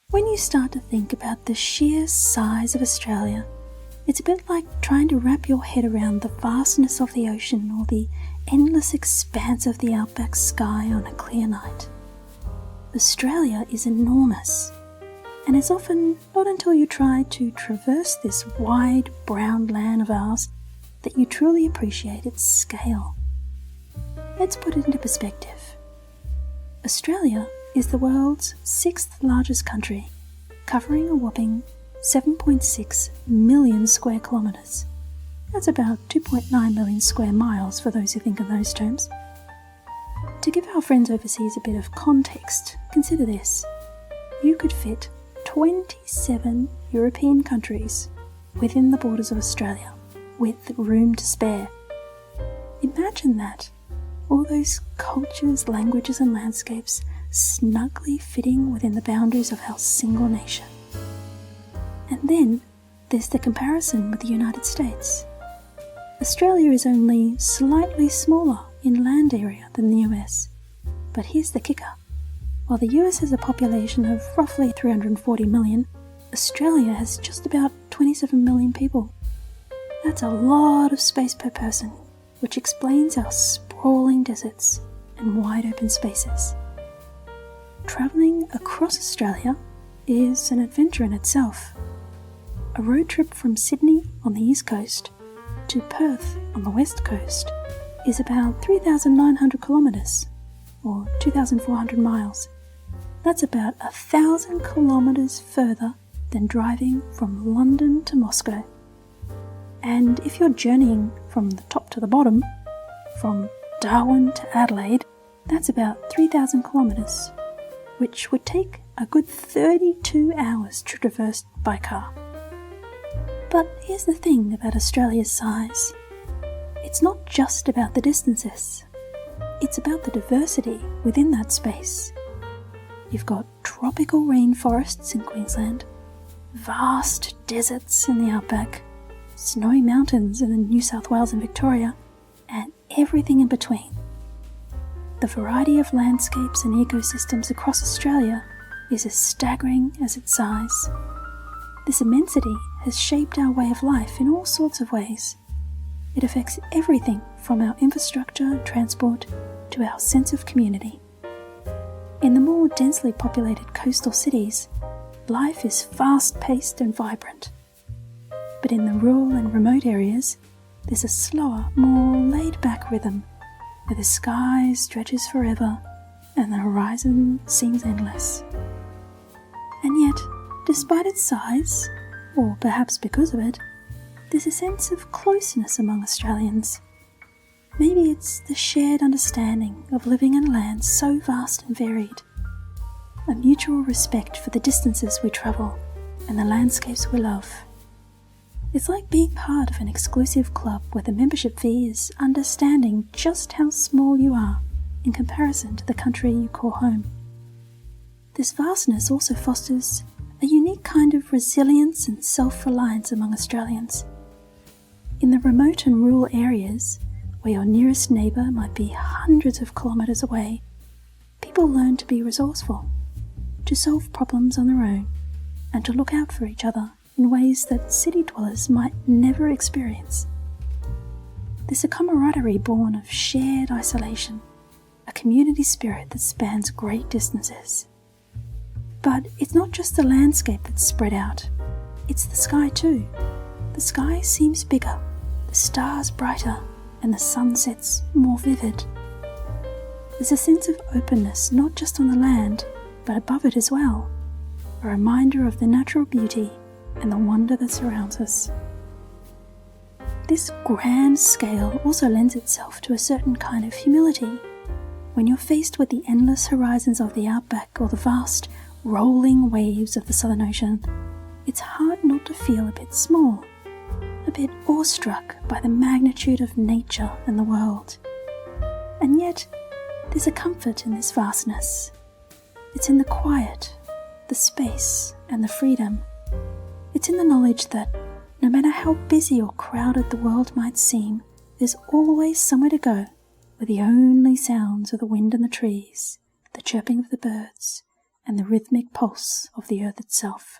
When you start to think about the sheer size of Australia, it's a bit like trying to wrap your head around the vastness of the ocean or the endless expanse of the outback sky on a clear night. Australia is enormous, and it's often not until you try to traverse this wide brown land of ours that you truly appreciate its scale. Let's put it into perspective. Australia is the world's 6th largest country, covering a whopping 7.6 million square kilometres. That's about 2.9 million square miles for those who think in those terms. To give our friends overseas a bit of context, consider this. You could fit 27 European countries within the borders of Australia, with room to spare. Imagine that. All those cultures, languages and landscapes snugly fitting within the boundaries of our single nation. And then there's the comparison with the United States. Australia is only slightly smaller in land area than the US. But here's the kicker. While the US has a population of roughly 340 million, Australia has just about 27 million people. That's a lot of space per person, which explains our sprawling deserts and wide open spaces. Travelling across Australia is an adventure in itself. A road trip from Sydney on the east coast to Perth on the west coast is about 3,900 kilometres, or 2,400 miles. That's about 1,000 kilometres further than driving from London to Moscow. And if you're journeying from the top to the bottom, from Darwin to Adelaide, that's about 3,000 kilometres, which would take a good 32 hours to traverse by car. But here's the thing about Australia's size. It's not just about the distances. It's about the diversity within that space. You've got tropical rainforests in Queensland, vast deserts in the outback, snowy mountains in New South Wales and Victoria, and everything in between. The variety of landscapes and ecosystems across Australia is as staggering as its size. This immensity has shaped our way of life in all sorts of ways. It affects everything from our infrastructure and transport to our sense of community. In the more densely populated coastal cities, life is fast-paced and vibrant. But in the rural and remote areas, there's a slower, more laid-back rhythm, where the sky stretches forever and the horizon seems endless. And yet, despite its size, or perhaps because of it, there's a sense of closeness among Australians. Maybe it's the shared understanding of living in a land so vast and varied, a mutual respect for the distances we travel and the landscapes we love. It's like being part of an exclusive club where the membership fee is understanding just how small you are in comparison to the country you call home. This vastness also fosters a unique kind of resilience and self-reliance among Australians. In the remote and rural areas, where your nearest neighbour might be hundreds of kilometres away, people learn to be resourceful, to solve problems on their own, and to look out for each other in ways that city dwellers might never experience. There's a camaraderie born of shared isolation, a community spirit that spans great distances. But it's not just the landscape that's spread out, it's the sky too. The sky seems bigger, the stars brighter, and the sunsets more vivid. There's a sense of openness not just on the land, but above it as well, a reminder of the natural beauty and the wonder that surrounds us. This grand scale also lends itself to a certain kind of humility. When you're faced with the endless horizons of the outback or the vast, rolling waves of the Southern Ocean, it's hard not to feel a bit small, a bit awestruck by the magnitude of nature and the world. And yet, there's a comfort in this vastness. It's in the quiet, the space, and the freedom. It's in the knowledge that no matter how busy or crowded the world might seem, there's always somewhere to go where the only sounds are the wind in the trees, the chirping of the birds, and the rhythmic pulse of the earth itself.